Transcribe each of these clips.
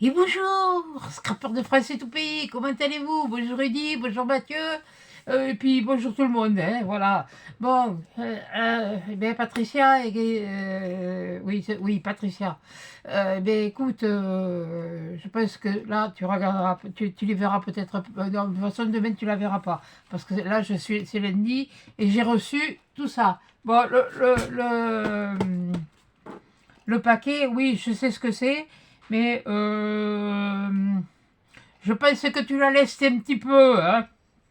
Et bonjour, scrapeur de France et tout pays, comment allez-vous? Bonjour Rudy, bonjour Mathieu, et puis bonjour tout le monde, hein, voilà. Bon, ben Patricia, oui, oui, Patricia. Ben écoute, je pense que là, tu regarderas, tu les verras peut-être, non, de toute façon, demain, tu la verras pas, parce que là, c'est lundi, et j'ai reçu tout ça. Bon, le paquet, oui, je sais ce que c'est, mais je pense que tu la laisses un petit peu, hein,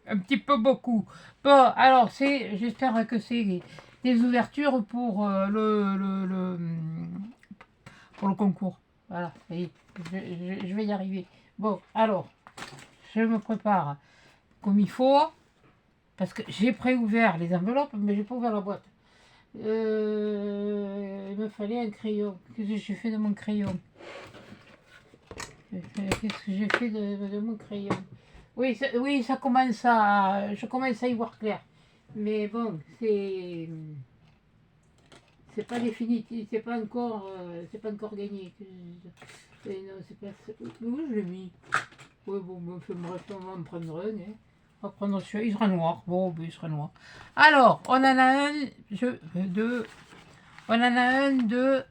un petit peu beaucoup. Bon, alors, j'espère que c'est des ouvertures pour pour le concours. Voilà, ça y est, je vais y arriver. Bon, alors, je me prépare comme il faut, parce que j'ai préouvert les enveloppes, mais j'ai pas ouvert la boîte. Il me fallait un crayon. Qu'est-ce que j'ai fait de mon crayon? Qu'est-ce que j'ai fait de mon crayon? Oui, ça commence je commence à y voir clair. Mais bon, c'est pas définitif, c'est pas encore gagné. Non, c'est pas, où je l'ai mis? Oui, bon, bref, on va en prendre un. Hein. On va prendre celui-là, il sera noir. Bon, ben, il sera noir. Alors, on en a un, deux, on en a un de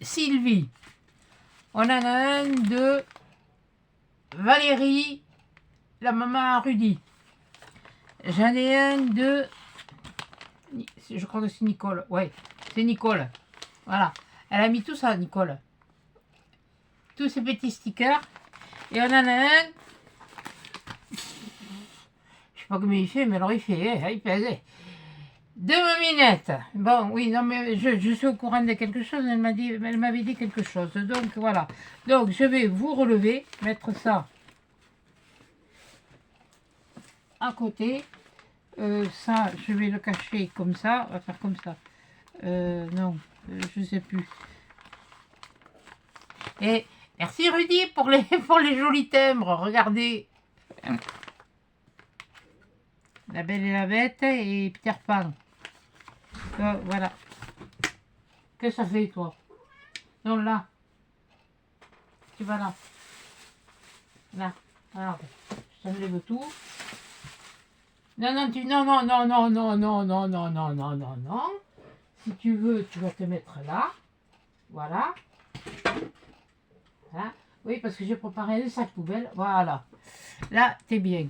Sylvie. On en a un de Valérie, la maman à Rudy. J'en ai un de. Je crois que c'est Nicole. Ouais, c'est Nicole. Voilà. Elle a mis tout ça, Nicole. Tous ces petits stickers. Et on en a un. Je sais pas comment il fait, mais alors il fait. Il pèse. De mominette. Bon, oui, non, mais je suis au courant de quelque chose. Elle m'avait dit quelque chose. Donc voilà. Donc je vais vous relever, mettre ça à côté. Ça, je vais le cacher comme ça. On va faire comme ça. Non, je sais plus. Et merci Rudy pour pour les jolis timbres. Regardez. La Belle et la Bête et Peter Pan. Voilà. Qu'est-ce que ça fait toi? Non, là. Tu vas là. Là. Regarde. Je t'enlève tout. Non, non, non, non, non, non, non, non, non, non, non, non, non, non. Si tu veux, tu vas te mettre là. Voilà. Voilà. Oui, parce que j'ai préparé un sac poubelle. Voilà. Là, t'es bien.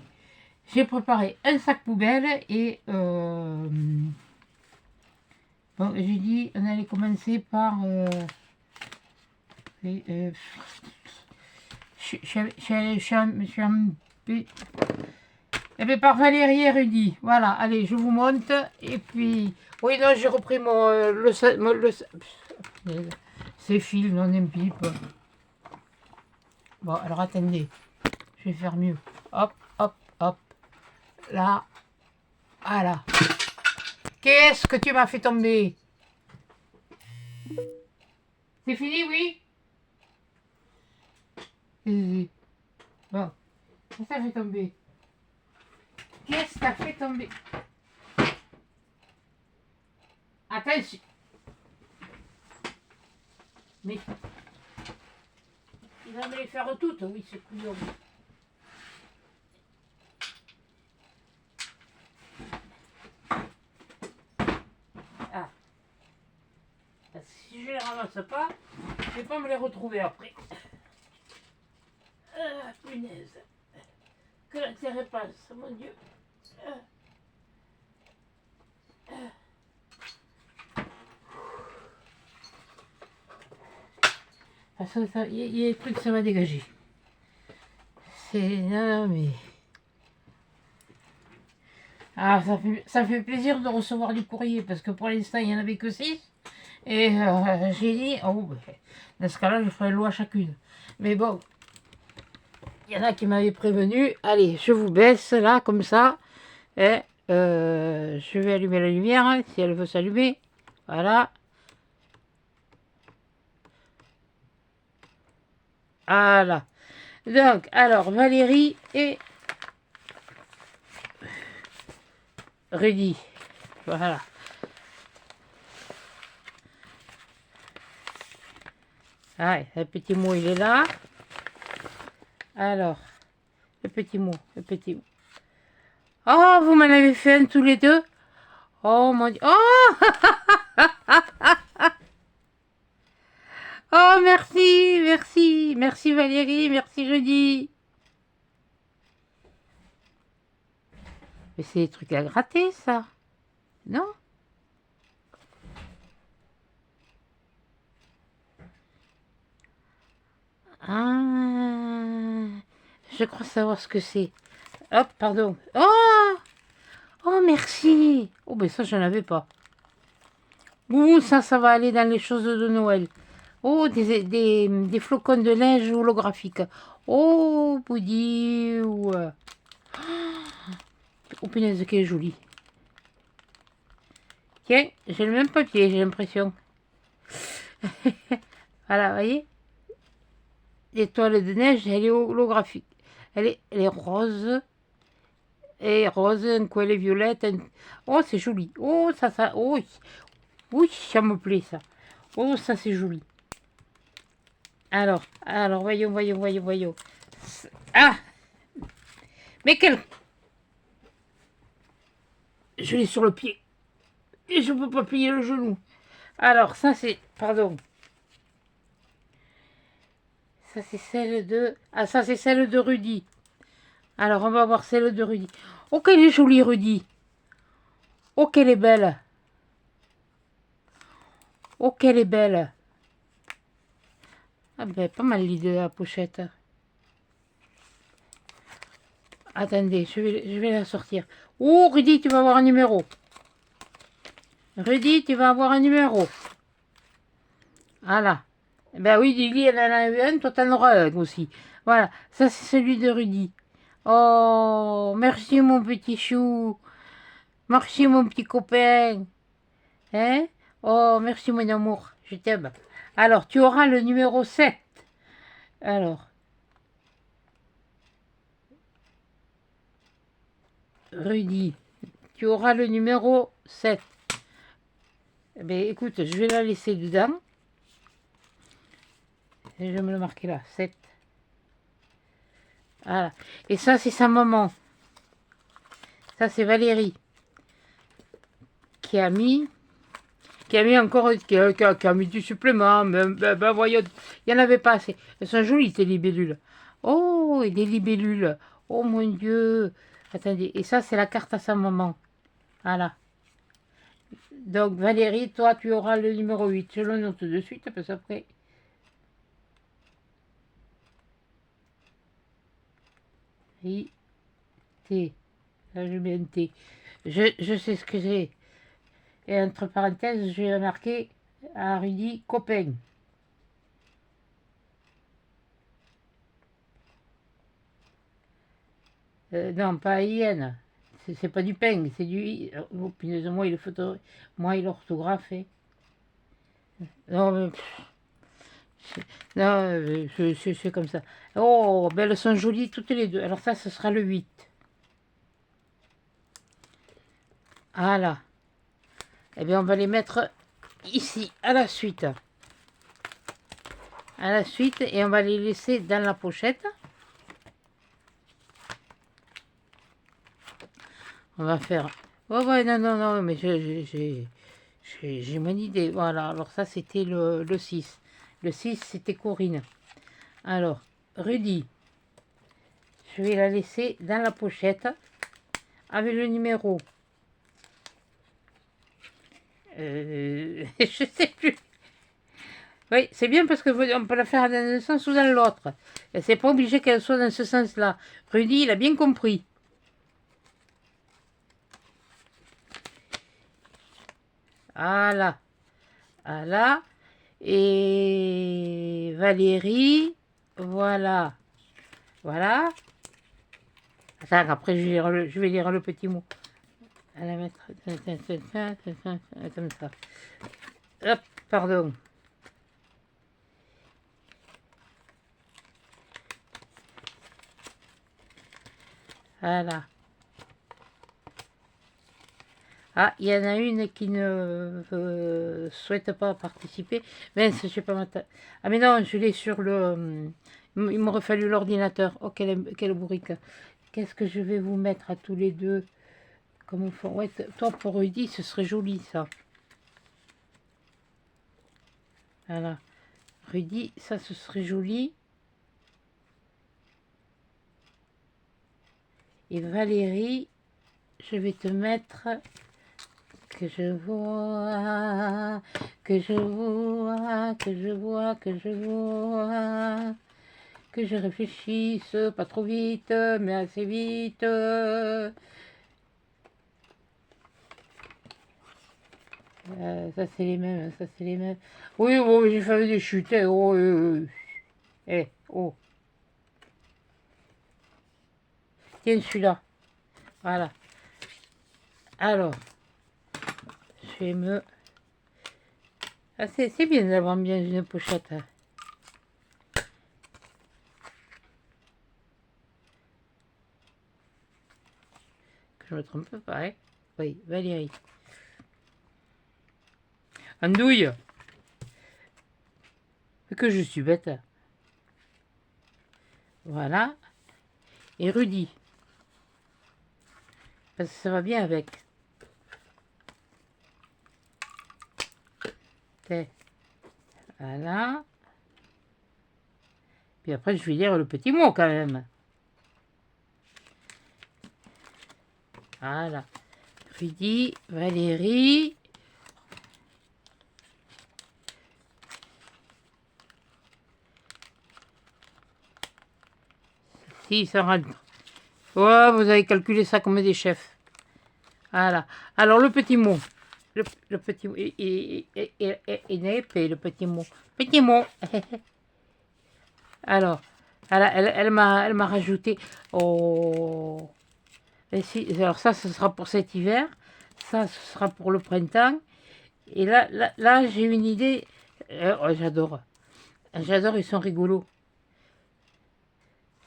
J'ai préparé un sac poubelle et bon, j'ai dit on allait commencer par eh bien, par Valérie et Rudy. Voilà, allez, je vous monte. Et puis, oui, non, j'ai repris ces fils non impipe. Bon, alors attendez, je vais faire mieux. Hop, hop, hop. Là, voilà. Qu'est-ce que tu m'as fait tomber? C'est fini, oui? Bon, qu'est-ce que t'as fait tomber? Qu'est-ce que t'as fait tomber? Attention. Mais il va me les faire toutes, oui, c'est couillon. Ah, parce que si je les ramasse pas, je vais pas me les retrouver après. Ah, punaise. Que la terre passe, mon Dieu. Parce que il y a des trucs, ça va dégager. C'est. Non, mais. Ah, ça fait plaisir de recevoir du courrier parce que pour l'instant, il n'y en avait que 6. Et j'ai dit, oh, ben, dans ce cas-là, je ferai une loi chacune. Mais bon, il y en a qui m'avaient prévenu. Allez, je vous baisse là, comme ça. Et je vais allumer la lumière hein, si elle veut s'allumer. Voilà. Voilà. Donc, alors, Valérie et Rudy. Voilà. Ah, le petit mot, il est là. Alors, le petit mot, le petit mot. Oh, vous m'en avez fait un tous les deux. Oh mon Dieu. Oh, oh, merci, merci, merci Valérie, merci Jeudi. Mais c'est des trucs à gratter, ça, non? Ah, je crois savoir ce que c'est. Hop, pardon. Oh, oh, merci. Oh, ben ça, je n'avais pas. Ouh, ça va aller dans les choses de Noël. Oh, des flocons de neige holographiques. Oh, Woody. Oh, punaise, qu'elle est jolie. Tiens, j'ai le même papier, j'ai l'impression. Voilà, vous voyez? L'étoile de neige, elle est holographique. Elle est rose. Et rose, un coup elle est violette. Oh, c'est joli. Oh, ça. Oh, oui, ça me plaît, ça. Oh, ça, c'est joli. Alors, voyons. Ah, mais quel... Je l'ai sur le pied. Et je ne peux pas plier le genou. Alors, ça, c'est... Pardon. Ça, c'est celle de... Ah, ça, c'est celle de Rudy. Alors, on va voir celle de Rudy. Oh, qu'elle est jolie, Rudy. Oh, qu'elle est belle. Oh, qu'elle est belle. Ah ben, pas mal l'idée de la pochette. Attendez, je vais la sortir. Oh, Rudy, tu vas avoir un numéro. Rudy, tu vas avoir un numéro. Voilà. Ben oui, Lily, elle en a eu un, toi t'en auras un aussi. Voilà, ça c'est celui de Rudy. Oh, merci mon petit chou. Merci mon petit copain. Hein? Oh, merci mon amour. Je t'aime. Alors, tu auras le numéro 7. Alors, Rudy, tu auras le numéro 7. Eh ben, écoute, je vais la laisser dedans. Et je vais me le marquer là, 7. Voilà. Et ça, c'est sa maman. Ça, c'est Valérie. Qui a mis encore qui a mis du supplément. Mais, ben, voyons, il n'y en avait pas assez. Elles sont jolies, tes libellules. Oh, et des libellules. Oh mon Dieu. Attendez, et ça, c'est la carte à sa maman. Voilà. Donc, Valérie, toi, tu auras le numéro 8. Je le note de suite, parce qu'après... I, T. Là, je mets un T. Je sais ce que c'est. Et entre parenthèses, je vais marquer à Rudy, copain. Non, pas IN. C'est pas du peng, c'est du I. Oh, punaise, moi, moi, il est orthographé. Non, mais... Non, c'est comme ça. Oh, ben elles sont jolies toutes les deux. Alors ça, ce sera le 8. Voilà. Eh bien, on va les mettre ici, à la suite. À la suite, et on va les laisser dans la pochette. On va faire... Oh, ouais, non, mais j'ai mon idée. Voilà, alors ça, c'était le 6. Le 6, c'était Corinne. Alors, Rudy, je vais la laisser dans la pochette avec le numéro. Je sais plus. Oui, c'est bien parce qu'on peut la faire dans un sens ou dans l'autre. Et c'est pas obligé qu'elle soit dans ce sens-là. Rudy, il a bien compris. Voilà. Voilà. Et Valérie, voilà. Voilà. Attends, après je vais lire le petit mot. À la mettre comme ça. Hop, pardon. Voilà. Ah, il y en a une qui ne souhaite pas participer. Mais je sais pas Ah, mais non, je l'ai sur le. Il m'aurait fallu l'ordinateur. Oh, quelle bourrique. Qu'est-ce que je vais vous mettre à tous les deux comme fond. Ouais, toi, pour Rudy, ce serait joli, ça. Voilà. Rudy, ça, ce serait joli. Et Valérie, je vais te mettre que je vois, que je vois, que je vois, que je vois, que je réfléchisse, pas trop vite, mais assez vite. Ça c'est les mêmes, ça c'est les mêmes. Oui, bon, j'ai fait des chutes. Oh, oh. Tiens celui-là. Voilà. Alors, je vais me... Ah, c'est bien d'avoir bien une pochette. Que je me trompe pas, hein. Oui, Valérie. Andouille. Que je suis bête. Voilà. Et Rudy. Parce que ça va bien avec. Voilà. Puis après, je vais lire le petit mot quand même. Voilà. Rudy, Valérie. Si, ça rentre. Oh, vous avez calculé ça comme des chefs. Voilà. Alors, le petit mot. Le petit mot. Et le petit mot. Petit mot. Alors, elle m'a rajouté. Oh. Et si, alors ça, ce sera pour cet hiver. Ça, ce sera pour le printemps. Et là j'ai une idée. Oh, j'adore. J'adore, ils sont rigolos.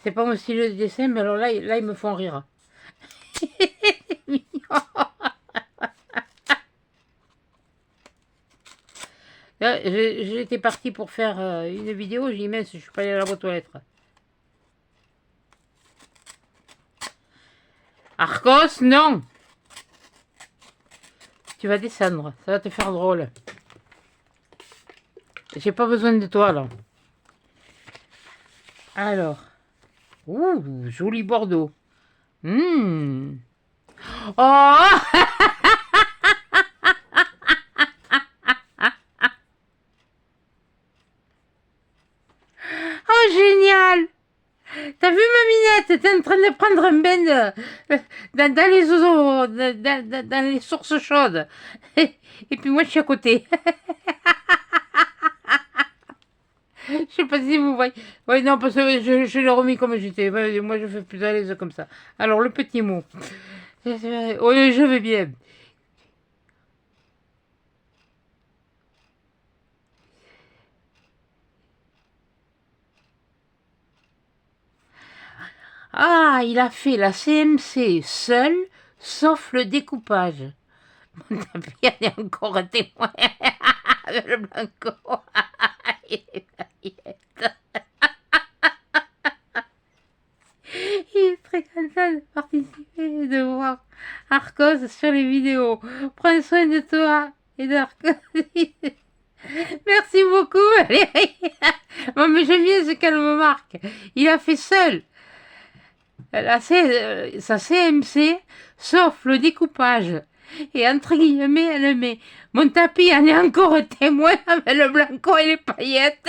C'est pas mon style de dessin, mais alors là ils me font rire. J'étais partie pour faire une vidéo, j'ai dit mince, je suis pas allée à la boîte aux lettres. Arcos, non. Tu vas descendre, ça va te faire drôle. J'ai pas besoin de toi là. Alors. Ouh, joli Bordeaux. Oh. Oh, génial. T'as vu ma minette? T'es en train de prendre un bain dans les eaux, dans les sources chaudes. Et puis moi, je suis à côté. Je sais pas si vous voyez. Oui, non, parce que je l'ai remis comme j'étais. Moi, je fais plus à l'aise comme ça. Alors, le petit mot. Oui, je vais bien. Ah, il a fait la CMC seul, sauf le découpage. Mon tapis, il est encore un témoin. Le blanco. Il est Il est très content de participer et de voir Arcos sur les vidéos. Prends soin de toi et d'Arcos. Merci beaucoup, Valérie. Bon, mais j'aime bien ce qu'elle me marque. Il a fait seul sa CMC, sauf le découpage. Et entre guillemets, elle met mon tapis en est encore témoin avec le blanco et les paillettes.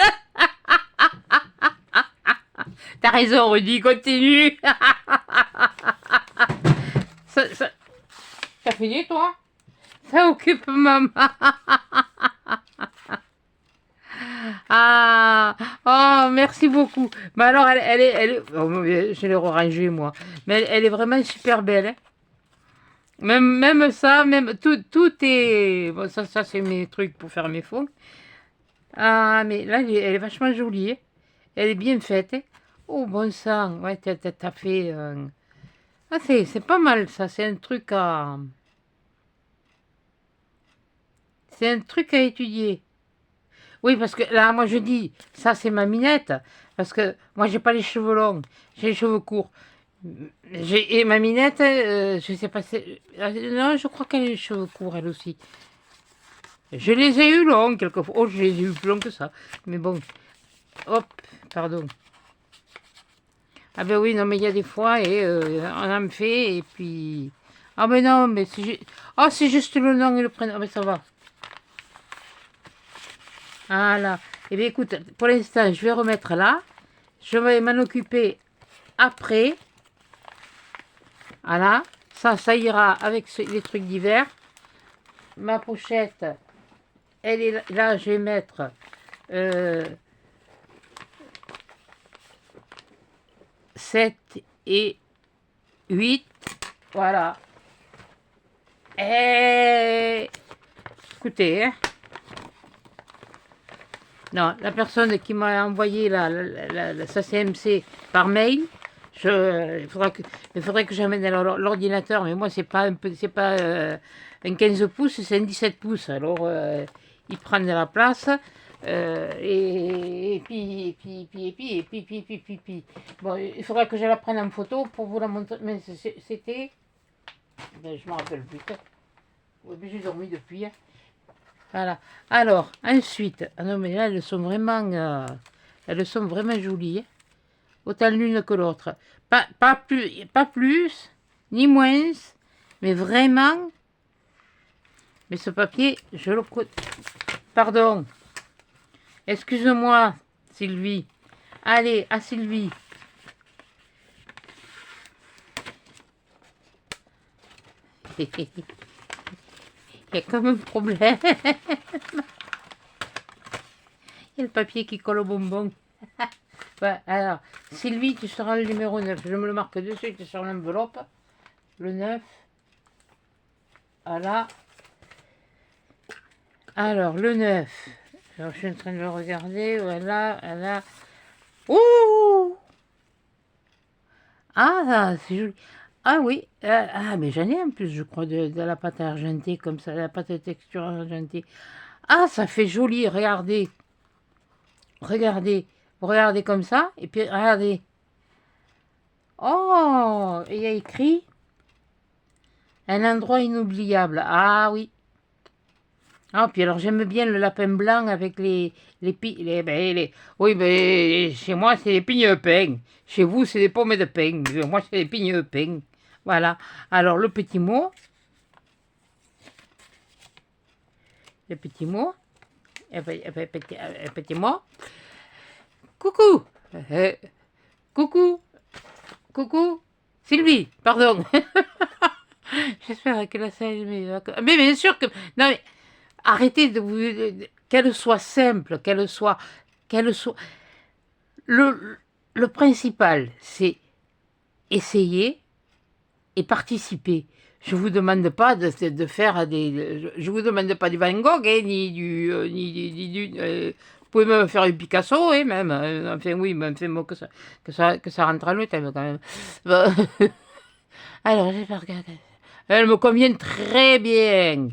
T'as raison, Rudy, continue. T'as fini, toi? Ça occupe maman. Ah, oh, merci beaucoup. Mais alors, elle est oh, je l'ai rangée, moi. Mais elle est vraiment super belle. Hein. Même ça, même tout est. Bon, ça c'est mes trucs pour faire mes fonds. Ah, mais là, elle est vachement jolie. Hein. Elle est bien faite. Hein. Oh, bon sang. Ouais, t'as fait. Ah, c'est pas mal, ça. C'est un truc à. C'est un truc à étudier. Oui, parce que là, moi, je dis, ça, c'est ma minette. Parce que moi, j'ai pas les cheveux longs. J'ai les cheveux courts. Et ma minette, je sais pas, non, je crois qu'elle a les cheveux courts, elle aussi. Je les ai eu longs, quelquefois. Oh, je les ai eu plus longs que ça. Mais bon, hop, pardon. Ah ben oui, non, mais il y a des fois, et on en me fait, et puis... Ah mais non, mais oh, c'est juste le nom et le prénom. Ah mais ça va. Voilà. Eh bien, écoute, pour l'instant, je vais remettre là. Je vais m'en occuper après. Voilà. Ça ira avec les trucs d'hiver. Ma pochette, elle est là. Je vais mettre 7 et 8. Voilà. Et écoutez, hein. Non, la personne qui m'a envoyé sa CMC par mail, il faudrait que j'amène l'ordinateur, mais moi c'est pas un 15 pouces, c'est un 17 pouces. Alors il prend de la place. Et puis. Bon, il faudrait que je la prenne en photo pour vous la montrer. Mais c'était. Ben, je me rappelle plus. Oui, mais j'ai dormi depuis. Hein. Voilà. Alors, ensuite, ah non, mais là, elles sont vraiment jolies. Hein. Autant l'une que l'autre. Pas plus, ni moins, mais vraiment. Mais ce papier, je le... Pardon. Excuse-moi, Sylvie. Allez, à Sylvie. Il y a comme un problème. Il y a le papier qui colle au bonbon. Ouais, alors, Sylvie, tu seras le numéro 9. Je me le marque de suite sur l'enveloppe. Le 9. Voilà. Alors, le 9. Alors, je suis en train de le regarder. Voilà. Ouh! Ah, c'est joli. Ah oui. Mais j'en ai en plus, je crois, de la pâte argentée, comme ça, la pâte de texture argentée. Ah, ça fait joli, regardez. Regardez. Vous regardez comme ça, et puis regardez. Oh, il y a écrit un endroit inoubliable. Ah oui. Ah, puis alors j'aime bien le lapin blanc avec oui, mais chez moi c'est des pignes de pain. Chez vous c'est des pommes de pain. Moi c'est des pignes de pain. Voilà. Alors le petit mot. Le petit mot. Petit mot. Coucou. Coucou. Coucou. Sylvie, pardon. J'espère que la salle... Mais bien sûr que... Non mais... Arrêtez de vous... Qu'elle soit simple, qu'elle soit... Le principal, c'est essayer et participer. Je vous demande pas de faire des... Je vous demande pas du Van Gogh, hein, ni du... vous pouvez même faire du Picasso, hein, même. Enfin, oui, mais enfin, bon, que ça rentre à le thème, quand même. Bon. Alors, je vais regarder. Elle me convient très bien.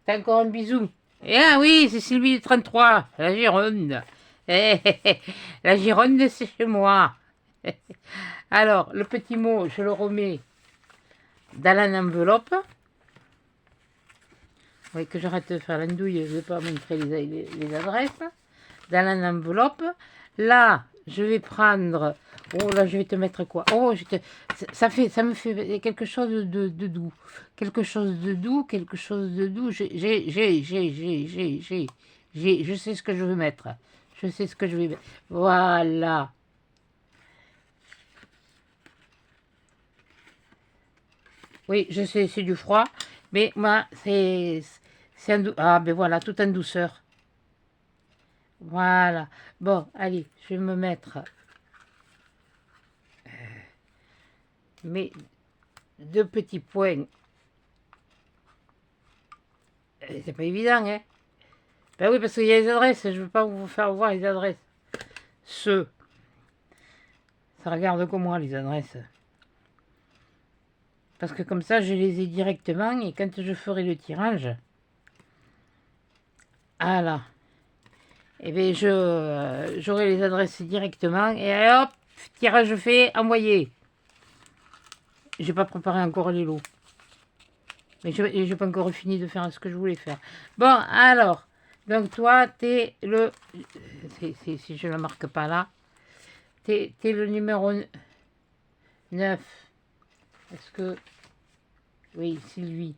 T'as encore un bisou. Ah oui, c'est Sylvie du 33, la Gironde. La Gironde, c'est chez moi. Alors, le petit mot, je le remets dans l'enveloppe. Oui, que j'arrête de faire l'andouille, je ne vais pas montrer les adresses. Dans l'enveloppe. Là, je vais prendre... Oh là, je vais te mettre quoi? Oh, ça me fait quelque chose de doux. Quelque chose de doux, quelque chose de doux. Je sais ce que je veux mettre. Je sais ce que je vais mettre. Voilà. Oui, je sais, c'est du froid. Mais moi, ah, ben voilà, tout en douceur. Voilà. Bon, allez, je vais me mettre mes deux petits points. C'est pas évident, hein? Ben oui, parce qu'il y a les adresses. Je ne veux pas vous faire voir les adresses. Ça regarde comme moi les adresses. Parce que comme ça, je les ai directement et quand je ferai le tirage, ah là, eh bien j'aurai les adresses directement et hop, tirage fait, envoyé. J'ai pas préparé encore les lots. Mais j'ai pas encore fini de faire ce que je voulais faire. Bon, alors, donc toi, t'es le... Si je ne le marque pas là, t'es le numéro 9. Est-ce que... Oui, Sylvie.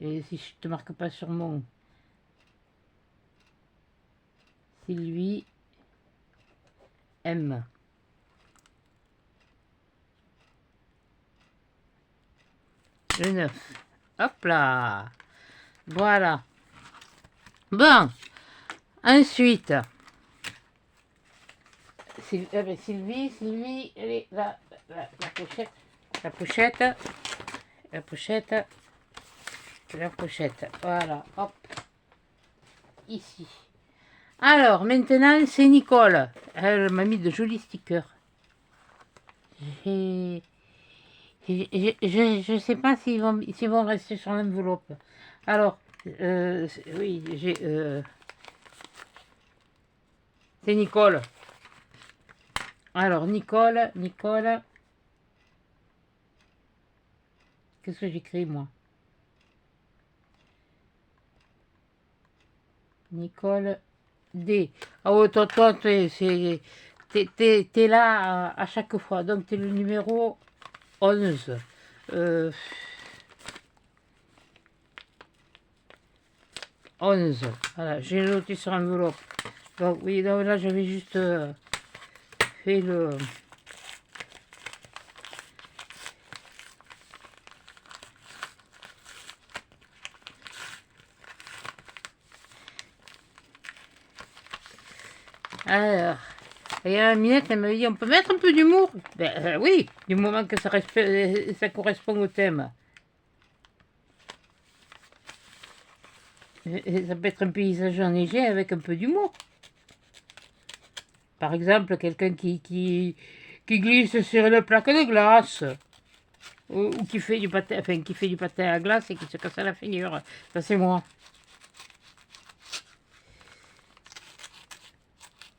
Et si je te marque pas sur mon... Sylvie M. Le 9. Hop là. Voilà. Bon. Ensuite. Sylvie, elle est là. La pochette. La pochette. La pochette. La pochette. Voilà. Hop. Ici. Alors, maintenant, c'est Nicole. Elle m'a mis de jolis stickers. Je sais pas s'ils vont rester sur l'enveloppe. Alors, oui, c'est Nicole. Alors, Nicole. Qu'est-ce que j'écris, moi? Nicole D. Ah oh, toi, t'es là à chaque fois. Donc, t'es le numéro 11. 11. Voilà, j'ai noté sur l'enveloppe. Donc, oui, donc là, j'avais juste fait le... Alors, et Minette, elle m'a dit, on peut mettre un peu d'humour? Ben oui, du moment que ça correspond au thème. Et ça peut être un paysage enneigé avec un peu d'humour. Par exemple, quelqu'un qui glisse sur une plaque de glace. Ou qui fait du patin, enfin, qui fait du patin à glace et qui se casse la figure. Ça, c'est moi.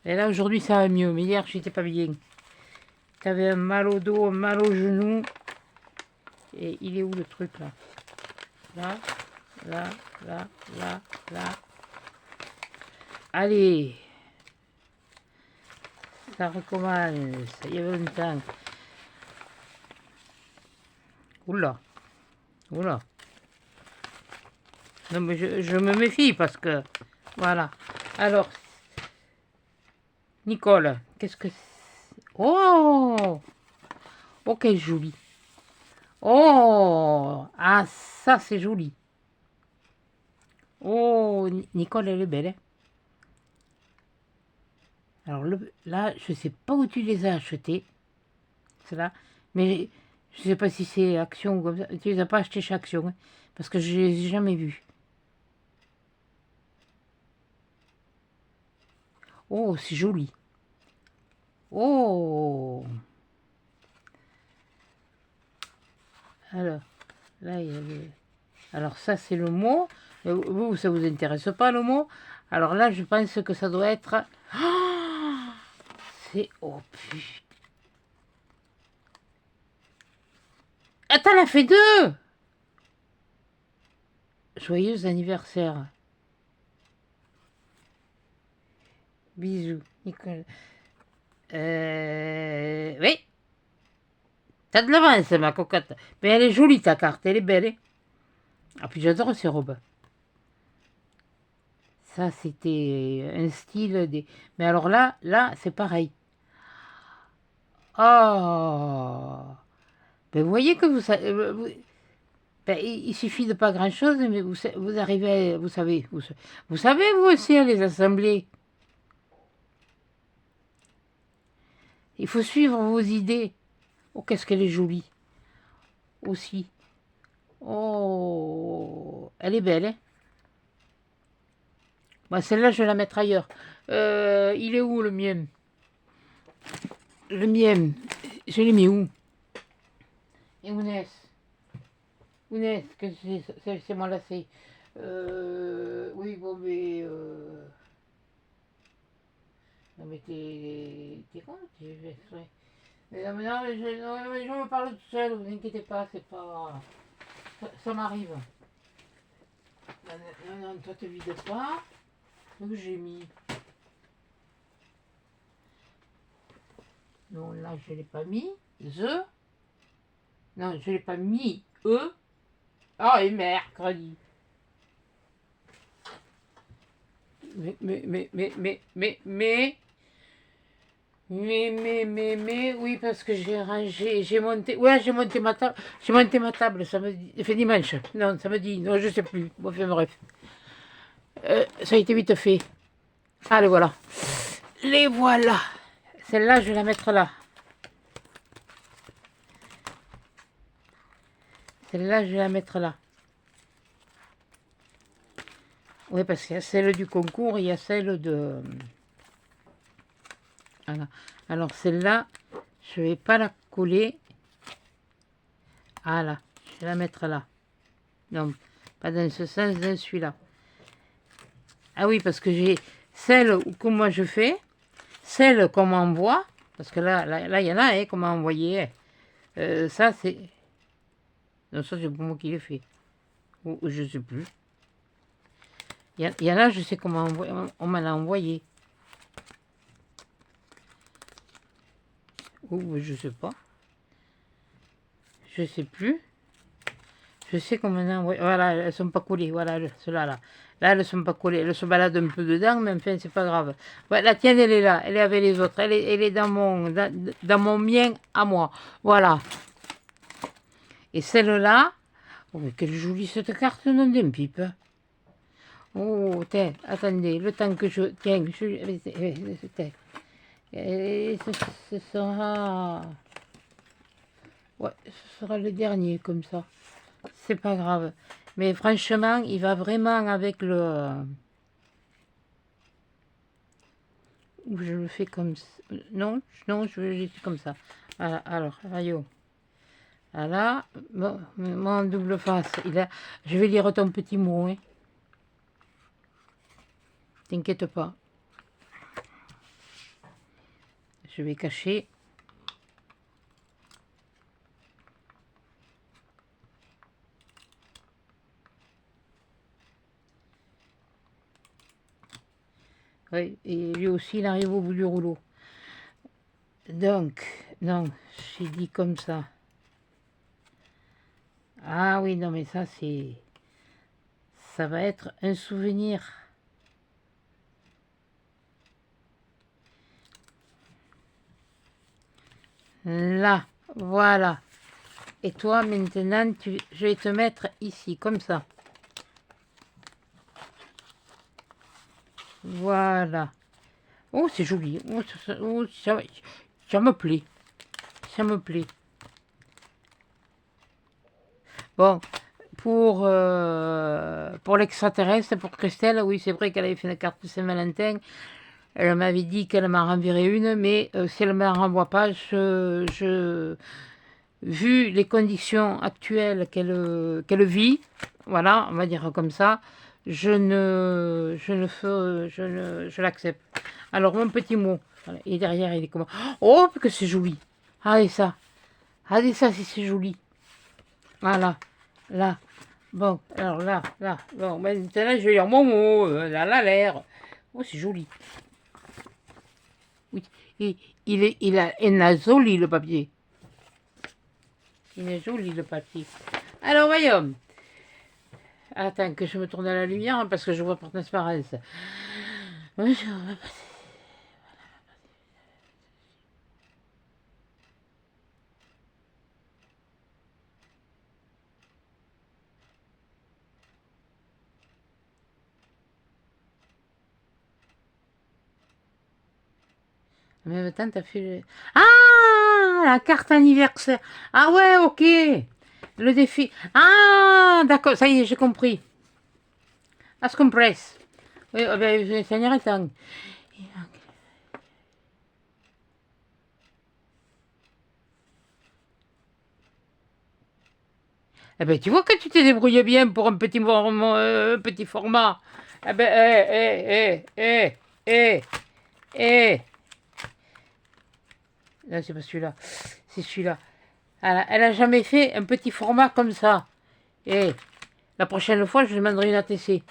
Et là, aujourd'hui, ça va mieux. Mais hier, j'étais pas bien. J'avais un mal au dos, un mal au genou. Et il est où le truc, là? Là. Allez. Ça recommence. Il y avait longtemps. Oula. Non, mais je me méfie parce que... Voilà. Alors, Nicole, qu'est-ce que c'est? Oh! Oh, quelle jolie. Oh! Ah, ça, c'est joli. Oh, Nicole, elle est belle. Hein. Alors là, je ne sais pas où tu les as achetés. Cela. Mais je ne sais pas si c'est Action ou comme ça. Tu les as pas achetés chez Action. Hein, parce que je ne les ai jamais vus. Oh, c'est joli. Oh! Alors, là, il y a le... Alors, ça, c'est le mot. Vous, ça vous intéresse pas, le mot? Alors là, je pense que ça doit être... Ah, c'est... Oh, putain. Attends, elle a fait deux! Joyeux anniversaire. Bisous, Nicole. Oui. T'as de l'avance, ma cocotte. Mais elle est jolie, ta carte. Elle est belle. Hein. Ah, puis j'adore ces robes. Ça, c'était un style des... Mais alors là, c'est pareil. Oh! Ben, vous voyez que ben, il suffit de pas grand-chose, mais vous arrivez, vous savez, vous savez, vous aussi, à les assemblées. Il faut suivre vos idées. Oh, qu'est-ce qu'elle est jolie. Aussi. Oh, elle est belle, hein. Bon, celle-là, je vais la mettre ailleurs. Il est où, le mien? Le mien, je l'ai mis où? Et où est-ce? Où est-ce que c'est moi là, c'est... oui, bon, mais... Non, mais t'es con, tu fais exprès. Mais non, non, mais je me parle tout seul, vous inquiétez pas, c'est pas... Ça m'arrive. Non, non, non, toi te vide pas. Donc j'ai mis... Non, là, je l'ai pas mis. The. Non, je l'ai pas mis. E. Ah, et mercredi. Oui, parce que j'ai rangé, j'ai monté, ouais, j'ai monté ma table samedi, fait dimanche, non, samedi, non, je sais plus, bon, enfin, bref. Ça a été vite fait. Allez, voilà. Les voilà. Celle-là, je vais la mettre là. Celle-là, je vais la mettre là. Oui, parce qu'il y a celle du concours, il y a celle de... Voilà. Alors, celle-là, je vais pas la coller. Voilà, je vais la mettre là. Non, pas dans ce sens, dans celui-là. Ah oui, parce que j'ai celle que moi je fais, celle qu'on m'envoie, parce que là, il y en a, hein, qu'on m'a envoyé. Ça, c'est... Non, ça, c'est pour moi qui l'ai fait. Ou je sais plus. Il y en a, je sais comment on m'en a envoyé. Ou je sais pas. Je sais plus. Je sais qu'on m'en a envoyé. Voilà, elles sont pas collées. Voilà, ceux-là, là. Là, elles sont pas collées. Elles se baladent un peu dedans, mais enfin, c'est pas grave. Ouais, la tienne, elle est là. Elle est avec les autres. Elle est dans mon mien à moi. Voilà. Et celle-là, oh, mais quelle jolie cette carte, non d'un pipe. Oh, tiens, attendez, le temps que je... Tiens, et ce sera... Ouais, ce sera le dernier, comme ça. C'est pas grave. Mais franchement, il va vraiment avec le... Je le fais comme ça. Non, non, je le fais comme ça. Voilà, alors, aïe. Voilà, mon double face, je vais lire ton petit mot, hein. T'inquiète pas. Je vais cacher. Oui, et lui aussi, il arrive au bout du rouleau. Donc, non, j'ai dit comme ça. Ah oui, non, mais ça, c'est... Ça va être un souvenir. Là, voilà. Et toi, maintenant, je vais te mettre ici, comme ça. Voilà. Oh, c'est joli. Oh, ça me plaît. Ça me plaît. Bon, pour l'extraterrestre, pour Christelle, oui, c'est vrai qu'elle avait fait une carte de Saint-Valentin. Elle m'avait dit qu'elle m'en renverrait une, mais si elle ne me la renvoie pas, vu les conditions actuelles qu'elle vit, voilà, on va dire comme ça, je l'accepte. Alors, mon petit mot, voilà, et derrière, il est comment? Oh, que c'est joli! Regardez ça! Regardez ça, si c'est joli! Voilà, là. Bon, alors là. Bon, maintenant, je vais lire mon mot, là, l'air. Oh, c'est joli. Oui, il a joli, le papier. Il est joli, le papier. Alors, voyons. Attends, que je me tourne à la lumière, hein, parce que je vois par transparence. En même temps, t'as fait... Ah, la carte anniversaire. Ah ouais, ok. Le défi. Ah, d'accord, ça y est, j'ai compris. As compresse. Oui, ben, ça n'irait temps. Eh ben, tu vois que tu t'es débrouillé bien pour un petit format. Eh ben, non, c'est pas celui-là. C'est celui-là. Elle a jamais fait un petit format comme ça. Eh, la prochaine fois, je lui demanderai une ATC.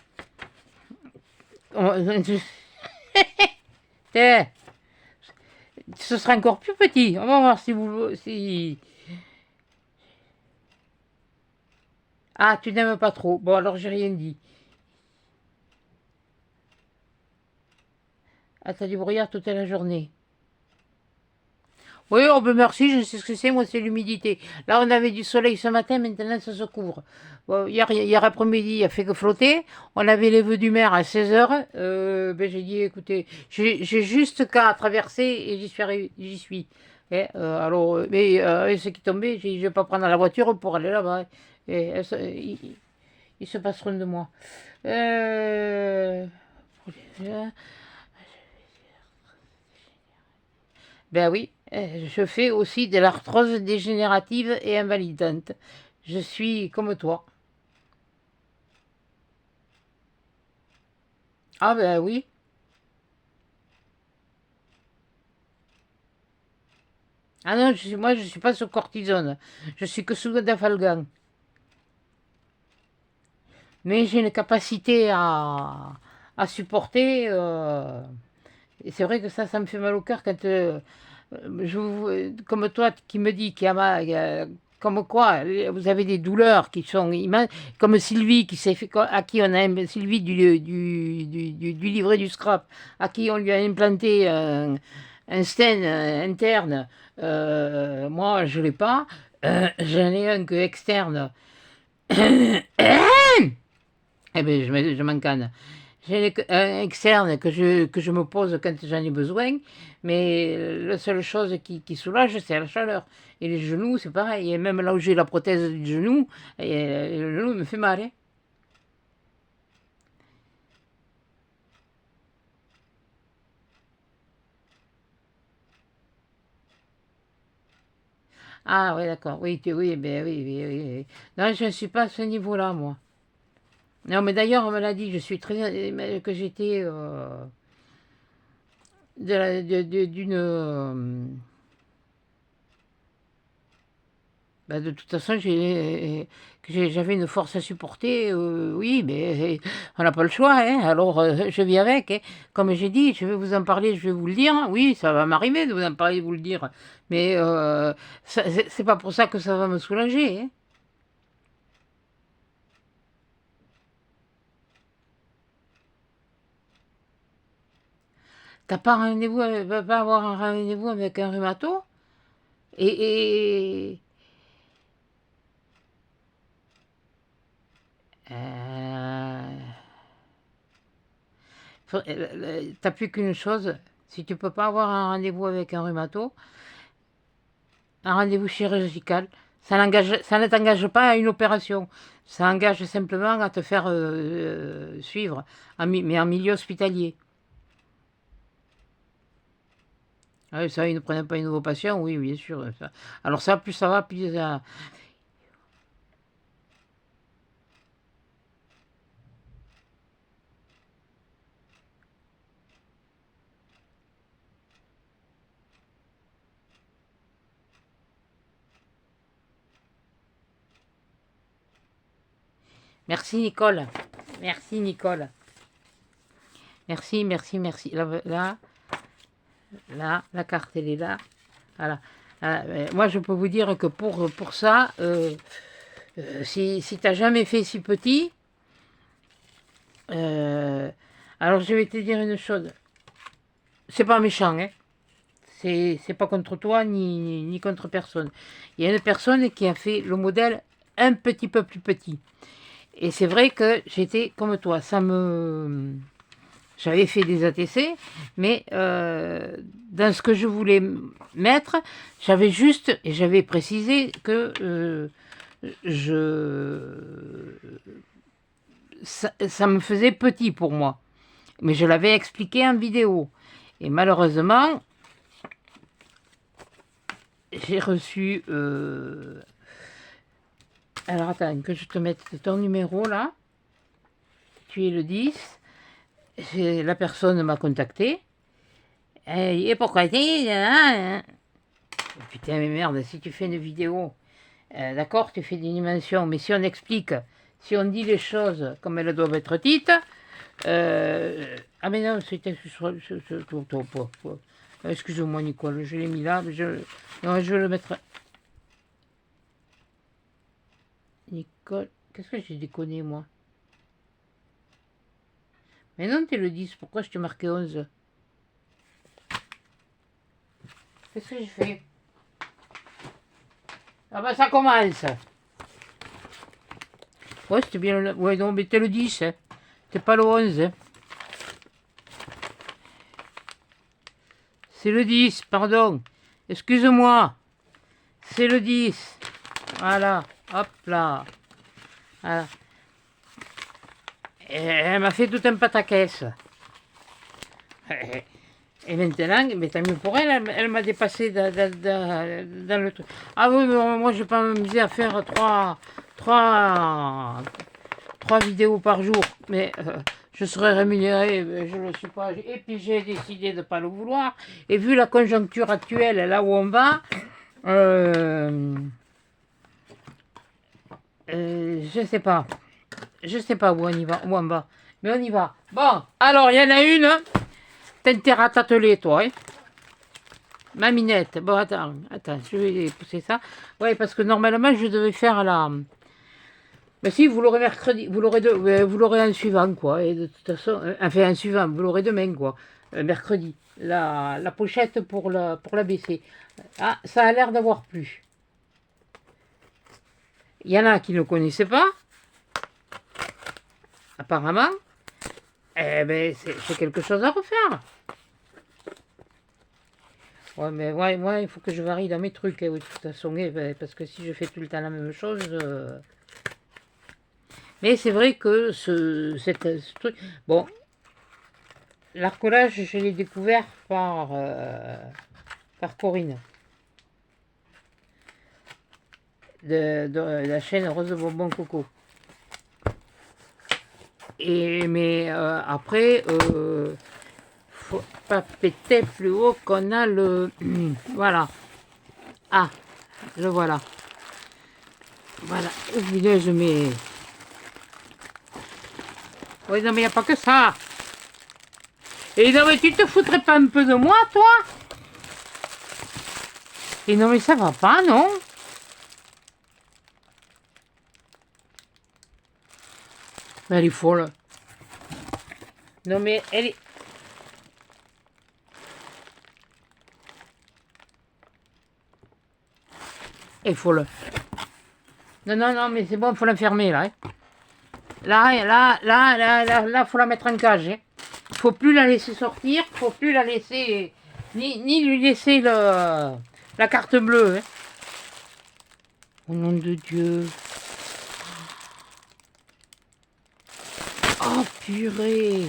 Eh, ce sera encore plus petit. On va voir si vous... Si... Ah, tu n'aimes pas trop. Bon, alors j'ai rien dit. Ah, t'as du brouillard toute la journée. Oui, oh ben merci, je sais ce que c'est, moi c'est l'humidité. Là on avait du soleil ce matin, maintenant ça se couvre. Bon, hier après-midi, il a fait que flotter. On avait les vœux du maire à 16 h. Ben, j'ai dit, écoutez, j'ai juste qu'à traverser et j'y suis. Alors, mais avec ce qui tombait, j'ai dit, je vais pas prendre la voiture pour aller là-bas. Et, ils se passeront de moi. Euh, Ben oui, je fais aussi de l'arthrose dégénérative et invalidante. Je suis comme toi. Ah ben oui. Ah non, moi je suis pas sous cortisone. Je suis que sous dafalgan. Mais j'ai une capacité à supporter. Et c'est vrai que ça me fait mal au cœur quand comme toi qui me dis qu'il y a comme quoi vous avez des douleurs qui sont immenses, comme Sylvie qui s'est fait, à qui on a Sylvie du livret du scrap, à qui on lui a implanté un stent interne. Moi je l'ai pas. J'en ai un que externe. Eh bien, je m'en canne. J'ai un externe que je me pose quand j'en ai besoin, mais la seule chose qui soulage, c'est la chaleur. Et les genoux, c'est pareil. Et même là où j'ai la prothèse du genou, le genou me fait mal, hein. Ah oui, d'accord. Oui, oui, ben, oui, oui, oui, oui. Non, je ne suis pas à ce niveau-là, moi. Non, mais d'ailleurs, on me l'a dit, je suis très... que j'étais... d'une... Bah, de toute façon, j'avais une force à supporter, oui, mais on n'a pas le choix, hein. Alors je vis avec, hein. Comme j'ai dit, je vais vous en parler, je vais vous le dire. Oui, ça va m'arriver de vous en parler, de vous le dire, mais c'est pas pour ça que ça va me soulager, hein. T'as pas rendez-vous, va pas avoir un rendez-vous avec un rhumato et t'as plus qu'une chose. Si tu peux pas avoir un rendez-vous avec un rhumato, un rendez-vous chirurgical. Ça ne t'engage pas à une opération. Ça engage simplement à te faire suivre, mais en milieu hospitalier. Ah oui, ça, ils ne prennent pas une nouveau patient, oui, bien sûr. Ça. Alors ça, plus ça va, plus ça... Merci Nicole. Merci Nicole. Merci, merci, merci. Là, la carte, elle est là. Voilà. Moi, je peux vous dire que pour ça, si tu n'as jamais fait si petit, alors je vais te dire une chose. C'est pas méchant, hein. C'est pas contre toi ni contre personne. Il y a une personne qui a fait le modèle un petit peu plus petit. Et c'est vrai que j'étais comme toi. J'avais fait des ATC, mais dans ce que je voulais mettre, j'avais juste, et j'avais précisé que ça me faisait petit pour moi. Mais je l'avais expliqué en vidéo. Et malheureusement, j'ai reçu Alors attends, que je te mette ton numéro là. Tu es le 10. La personne m'a contacté. Et pourquoi putain, mais merde, si tu fais une vidéo, d'accord, tu fais des dimensions, mais si on explique, si on dit les choses comme elles doivent être dites, ah mais non, c'était excuse-moi Nicole, je l'ai mis là, mais non, je vais le mettre. Nicole, qu'est-ce que j'ai déconné moi? Mais non, t'es le 10, pourquoi je t'ai marqué 11? Qu'est-ce que j'ai fait? Ah bah ça commence. Ouais, c'était bien le... Ouais, non, mais t'es le 10, hein. T'es pas le 11, hein. C'est le 10, pardon. Excuse-moi. C'est le 10. Voilà, hop là. Voilà. Et elle m'a fait tout un pataquès. Et maintenant, mais tant mieux pour elle, elle m'a dépassé dans le truc. Ah oui, mais moi je vais pas m'amuser à faire trois vidéos par jour. Mais je serai rémunéré, mais je ne le suis pas. Et puis j'ai décidé de ne pas le vouloir. Et vu la conjoncture actuelle, là où on va, je sais pas. Je sais pas où on y va, où on va. Mais on y va. Bon, alors il y en a une. T'as intérêt à t'atteler, toi, hein. Maminette. Bon, attends, je vais pousser ça. Ouais, parce que normalement, je devais faire la... Mais si, vous l'aurez mercredi, vous l'aurez un suivant, quoi. Et de toute façon, enfin, un suivant, vous l'aurez demain, quoi. Mercredi. La pochette pour la baisser. Ah, ça a l'air d'avoir plu. Il y en a qui ne connaissaient pas, apparemment. Eh ben, c'est quelque chose à refaire. Ouais, mais ouais, il faut que je varie dans mes trucs, oui, de toute façon, parce que si je fais tout le temps la même chose... Mais c'est vrai que ce truc... Bon, l'arcolage, je l'ai découvert par Corinne, de la chaîne Rose de Bonbon Coco. Mais après, faut pas péter plus haut qu'on a le... Voilà. Ah, le voilà. Voilà. Je mets... Oui, non, mais il n'y a pas que ça. Et non, mais tu te foutrais pas un peu de moi, toi? Et non, mais ça va pas, non? Mais elle est folle. Non, mais elle est... Elle est folle. Non, non, non, mais c'est bon, il faut l'enfermer, là. Hein. Là, faut la mettre en cage. Hein. Faut plus la laisser sortir, faut plus la laisser... Ni lui laisser la carte bleue. Hein. Au nom de Dieu. Oh, purée.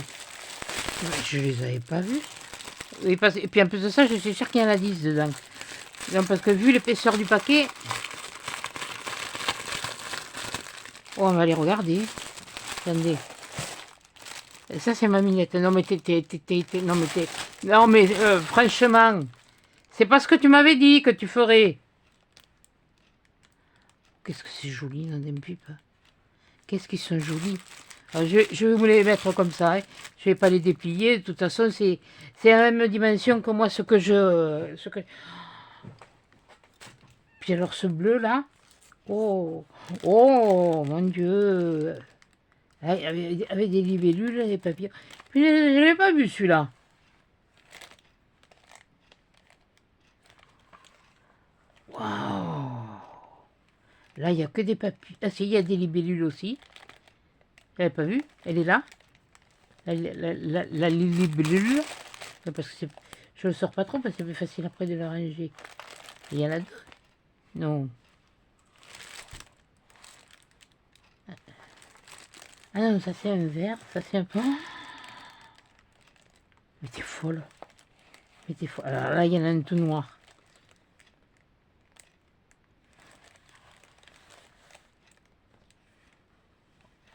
Je les avais pas vus. Et puis en plus de ça, je suis sûr qu'il y en a 10 dedans. Non, parce que vu l'épaisseur du paquet... Oh, on va les regarder. Attendez. Ça, c'est ma minette. Non, mais non, mais franchement, c'est pas ce que tu m'avais dit que tu ferais. Qu'est-ce que c'est joli, dans des pipes. Qu'est-ce qu'ils sont jolis. Alors, je vais vous les mettre comme ça. Hein. Je vais pas les déplier. De toute façon, c'est la même dimension que moi, ce que... Puis alors, ce bleu-là. Oh, mon Dieu. Avec des libellules, des papillons. Puis je l'ai pas vu celui-là. Waouh. Là, il n'y a que des papillons. Ah si, il y a des libellules aussi. Vous l'avez pas vu? Elle est là. La libellule. Parce que je le sors pas trop parce que c'est plus facile après de la ranger. Il y en a deux. Non. Ah non, ça c'est un vert, ça c'est un... Oh, mais t'es folle. Mais t'es folle. Alors là, il y en a un tout noir.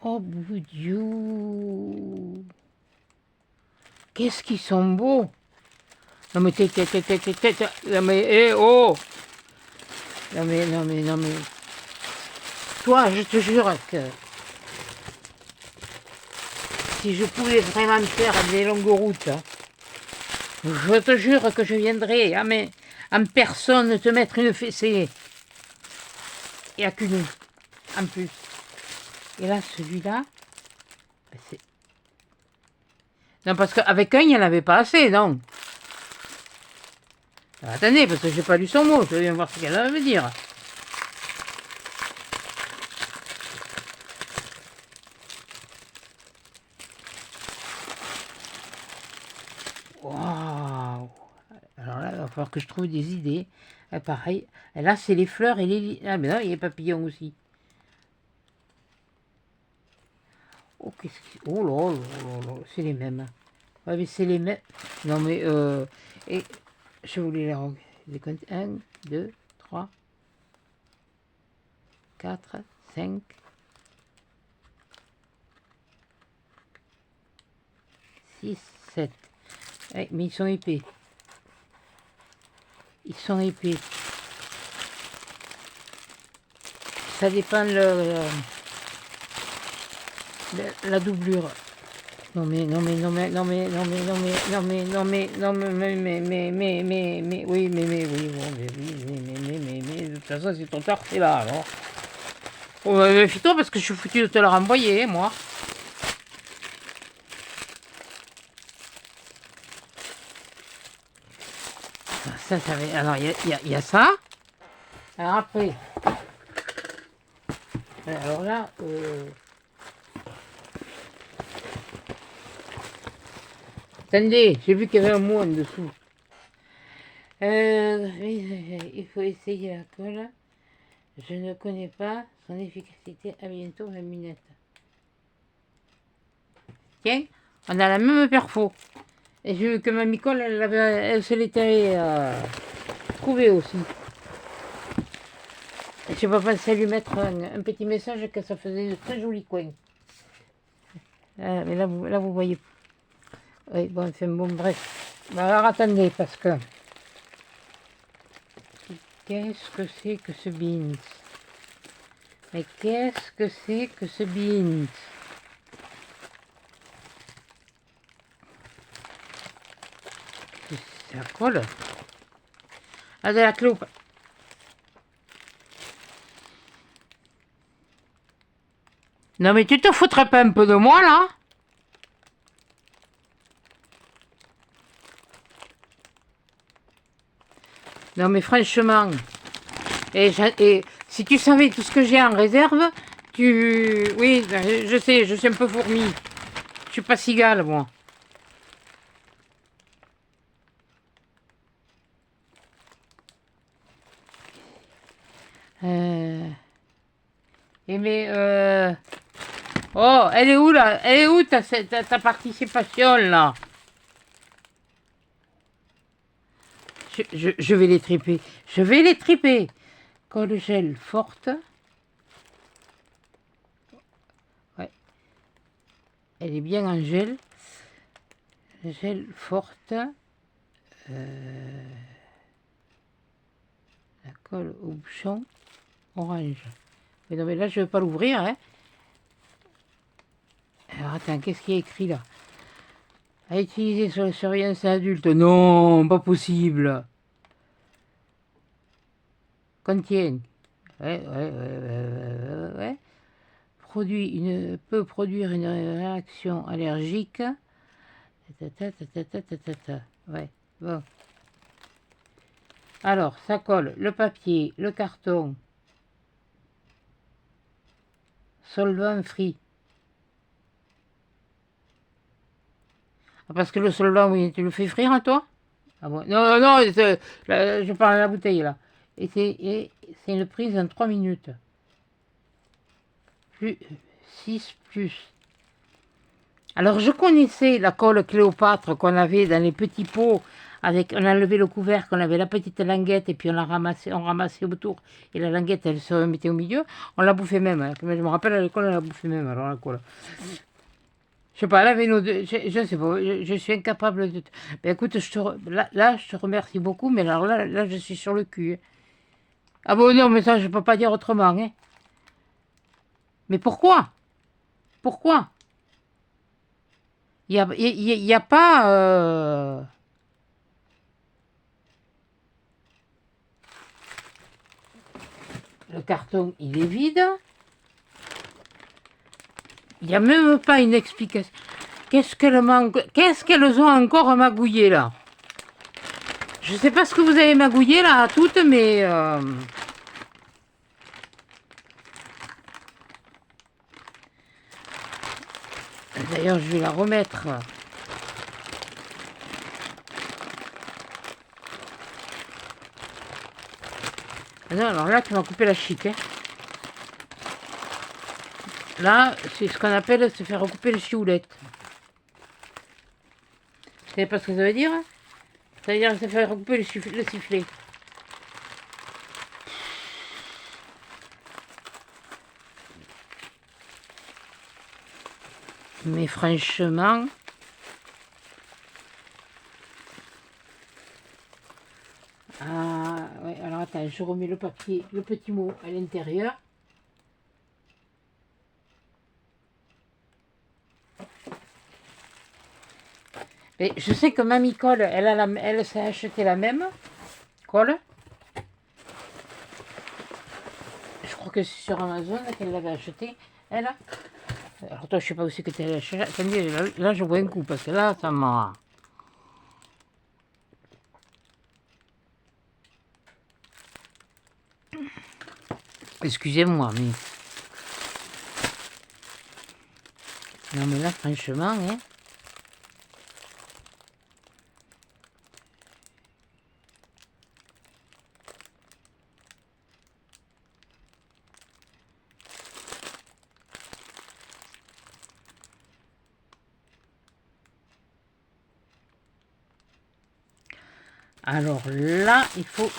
Oh, Boudiou. Qu'est-ce qu'ils sont beaux. Non mais non mais oh. Non mais. Toi, je te jure que si je pouvais vraiment faire des longues routes, hein, je te jure que je viendrais en personne te mettre une fessée. Et à qu'une en plus. Et là, celui-là, ben c'est... Non, parce qu'avec un, il n'y en avait pas assez, non. Alors, attendez, parce que j'ai pas lu son mot, je viens voir ce qu'elle veut dire. Waouh! Alors là, il va falloir que je trouve des idées. Ah, pareil. Et là, c'est les fleurs et les... Ah, mais non, il y a les papillons aussi. Oh, oh là là là, c'est les mêmes. Ouais, mais c'est les mêmes. Non, mais... Et je voulais les compter. 1, 2, 3, 4, 5, 6, 7. Ouais, mais ils sont épais. Ils sont épais. Ça dépend de la doublure. Non mais oui mais de toute façon c'est ton tard, c'est là alors. Oh, méfie-toi parce que je suis foutu de te la renvoyer moi. Ça va. Alors il y a ça. Alors après. Alors là. Attendez, j'ai vu qu'il y avait un mot en dessous. Il faut essayer la colle. Je ne connais pas son efficacité. À bientôt, 20 minutes. Tiens, on a la même perfo. Et j'ai vu que Mamie Colle, elle se l'était trouvée aussi. Et je n'ai pas pensé à lui mettre un petit message que ça faisait de très jolis coins. Mais là, vous voyez. Oui, bon, c'est bon, bref. Alors attendez, parce que... Qu'est-ce que c'est que ce beans? Mais qu'est-ce que c'est que ce beans? Ça colle. Ah, de la cloupe. Non mais tu te foutrais pas un peu de moi là? Non mais franchement, et si tu savais tout ce que j'ai en réserve, oui, je sais un peu fourmi. Je suis pas cigale moi. Oh, elle est où là? Elle est où ta participation là? Je vais les triper. Je vais les triper. Colle gel forte. Ouais. Elle est bien en gel. Gel forte. La colle au bouchon orange. Mais non mais là je ne vais pas l'ouvrir. Hein. Alors attends, qu'est-ce qu'il y a écrit là? À utiliser sur la surveillance adulte. Non, pas possible. Contient. Ouais. Peut produire une réaction allergique. Ouais, bon. Alors, ça colle le papier, le carton. Solvant free. Ah, parce que le solvant, oui, tu le fais frire à toi? Ah bon. Non, je parle de la bouteille là. Et c'est une prise en 3 minutes. Plus 6 plus. Alors je connaissais la colle Cléopâtre qu'on avait dans les petits pots avec, on a enlevé le couvercle, on avait la petite languette et puis on ramassait autour et la languette elle se remettait au milieu. On la bouffait même. Hein. Je me rappelle à l'école on la bouffait même. Alors la colle. Je sais pas, elle avait nos deux, je sais pas, je suis incapable de. Ben écoute, là, je te remercie beaucoup, mais alors là, je suis sur le cul. Hein. Ah bon non, mais ça je peux pas dire autrement. Hein. Mais pourquoi? Pourquoi? Y a pas. Le carton, il est vide. Il n'y a même pas une explication. Qu'est-ce qu'elles ont encore magouillé là? Je ne sais pas ce que vous avez magouillé là à toutes, mais. D'ailleurs, je vais la remettre. Ah non, alors là, tu m'as coupé la chic. Hein. Là, c'est ce qu'on appelle se faire recouper les chiolettes. Vous savez pas ce que ça veut dire? Ça veut dire se faire recouper le sifflet. Mais franchement... Ah, ouais, alors attends, je remets le papier, le petit mot à l'intérieur. Et je sais que Mamie Colle, elle s'est acheté la même colle. Je crois que c'est sur Amazon qu'elle l'avait acheté. Elle. Alors toi, je sais pas où c'est que tu as acheté. Attendez, là, je vois un coup parce que là, ça m'a... Excusez-moi, mais... Non, mais là, franchement, hein... Alors là, il faut...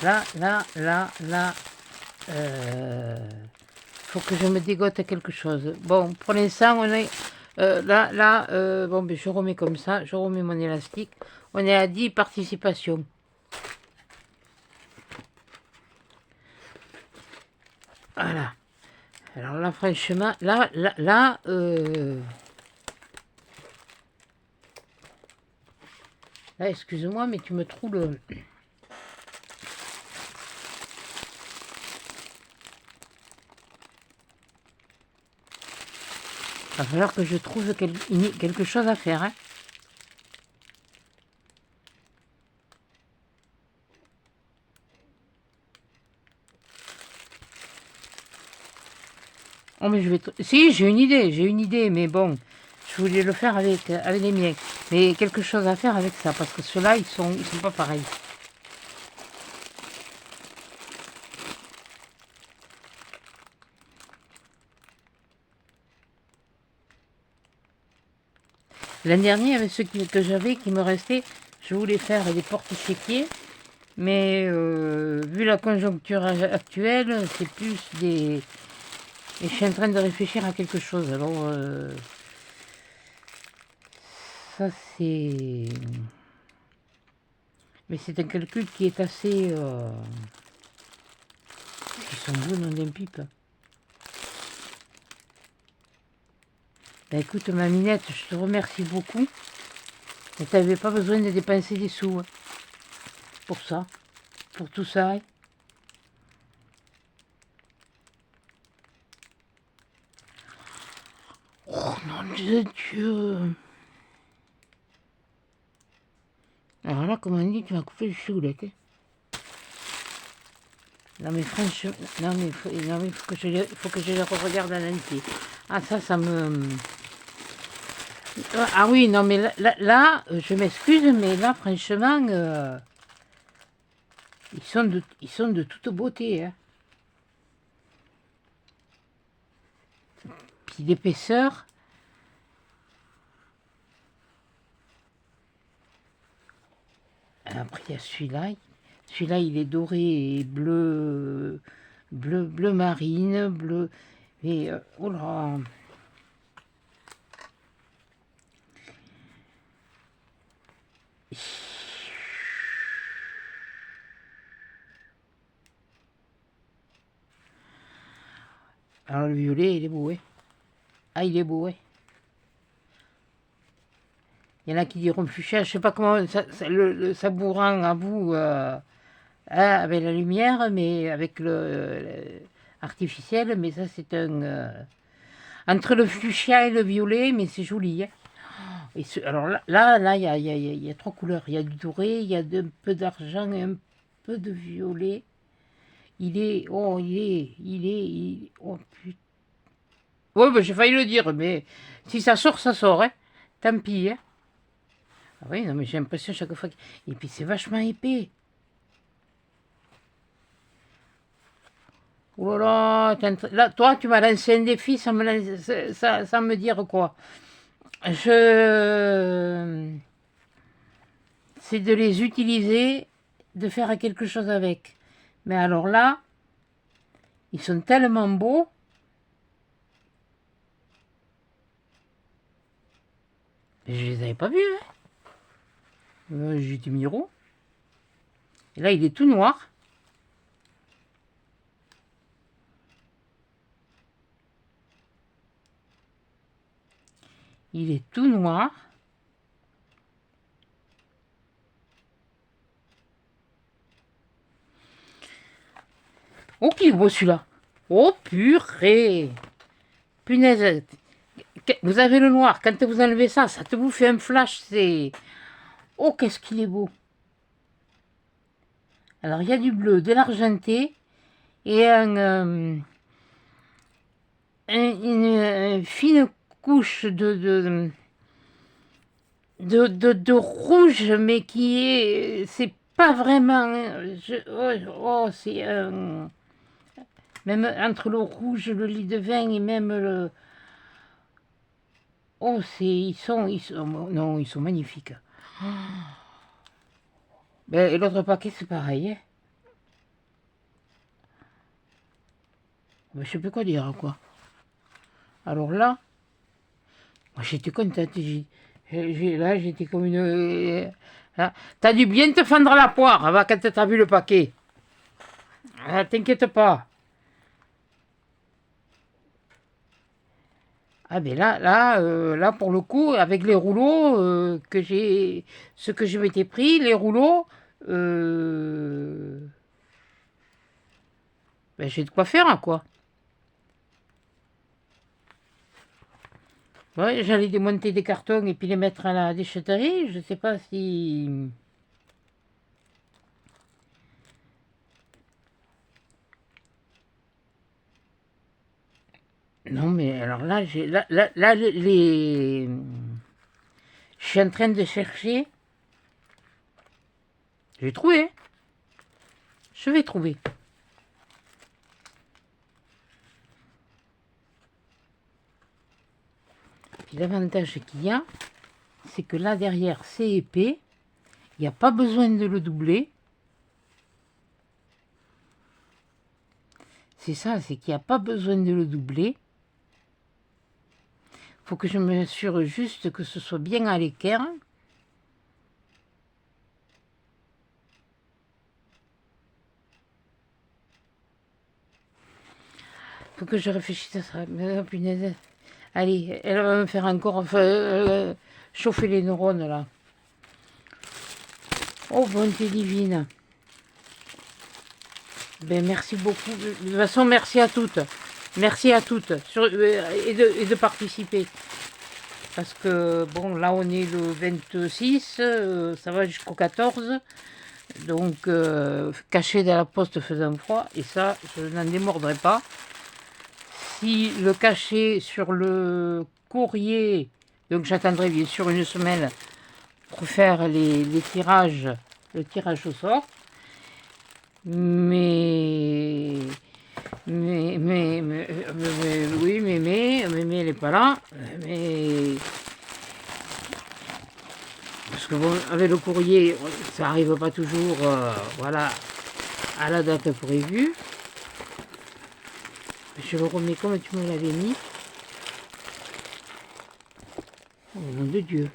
faut que je me dégote quelque chose. Bon, pour l'instant, on est... bon, ben, je remets comme ça, je remets mon élastique. On est à 10 participations. Voilà. Alors là, franchement, là, excuse-moi, mais tu me troubles. Il va falloir que je trouve quelque chose à faire. Hein. Oh, mais je vais... Si, j'ai une idée, mais bon, je voulais le faire avec les miens. Mais quelque chose à faire avec ça, parce que ceux-là, ils sont pas pareils. L'an dernier, avec ceux que j'avais, qui me restaient, je voulais faire des porte-chéquiers, mais vu la conjoncture actuelle, c'est plus des... Et je suis en train de réfléchir à quelque chose. Alors, ça c'est... Mais c'est un calcul qui est assez... Ils sont beaux, non d'un pipe. Ben écoute, ma minette, je te remercie beaucoup. Mais tu n'avais pas besoin de dépenser des sous hein, pour ça, pour tout ça. Hein. Oh non de Dieu. Alors là, comme on dit, tu m'as coupé le choulet. Hein. Non mais franchement, non mais il faut que je les regarde en entier. Ah ça me... Ah oui, non mais je m'excuse, mais là franchement, ils sont de toute beauté. Hein. Puis l'épaisseur, après il y a celui-là. Celui-là, il est doré et bleu, bleu marine, bleu. Et oh là. Alors le violet, il est beau, hein. Ah, il est beau, hein. Il y en a qui diront fuchsia, je sais pas comment ça vous rend à vous avec la lumière, mais avec le artificiel, mais ça c'est un entre le fuchsia et le violet, mais c'est joli, hein. Et alors là, il y a trois couleurs. Il y a du doré, il y a un peu d'argent et un peu de violet. Oh putain. Ouais, ben, j'ai failli le dire, mais si ça sort, ça sort, hein. Tant pis, hein. Ah oui, non, mais j'ai l'impression chaque fois. Et puis c'est vachement épais. Oh là là, là, toi, tu m'as lancé un défi sans me dire quoi. C'est de les utiliser, de faire quelque chose avec. Mais alors là, ils sont tellement beaux. Je les avais pas vus, hein. J'ai du miro. Et là, il est tout noir. Il est tout noir. Oh, qu'il est beau celui-là. Oh, purée. Punaise. Vous avez le noir. Quand vous enlevez ça, ça te vous fait un flash. C'est... Oh, qu'est-ce qu'il est beau. Alors, il y a du bleu, de l'argenté et une fine couche de rouge, mais qui est... C'est pas vraiment... c'est... même entre le rouge, le lit de vin et même le... Oh, ils sont... Non, ils sont magnifiques. Ben, et l'autre paquet, c'est pareil, hein. Ben, je sais plus quoi dire, quoi. Alors là, moi, j'étais contente. Là, j'étais comme une... T'as dû bien te fendre la poire quand t'as vu le paquet. T'inquiète pas. Ah ben là pour le coup, avec les rouleaux ce que je m'étais pris, les rouleaux, ben j'ai de quoi faire, quoi. Ouais, j'allais démonter des cartons et puis les mettre à la déchetterie, je sais pas si... Non mais alors là, je suis en train de chercher. J'ai trouvé. Je vais trouver. Puis l'avantage qu'il y a, c'est que là derrière c'est épais. Il n'y a pas besoin de le doubler. C'est ça, c'est qu'il n'y a pas besoin de le doubler. Faut que je m'assure juste que ce soit bien à l'équerre. Faut que je réfléchisse à ça. Mais, oh, punaise. Allez, elle va me faire encore chauffer les neurones là. Oh, bonté divine. Ben, merci beaucoup. De toute façon, merci à toutes. Merci à toutes. Et de participer. Parce que, bon, là, on est le 26. Ça va jusqu'au 14. Donc, caché dans la poste faisant froid. Et ça, je n'en démordrai pas. Si le cachet sur le courrier, donc j'attendrai bien sûr une semaine pour faire les tirages, le tirage au sort. Mais oui, mais elle n'est pas là. Mais Parce que bon, avec le courrier, ça n'arrive pas toujours, voilà, à la date prévue. Je le remets comme tu me l'avais mis. Oh nom de Dieu.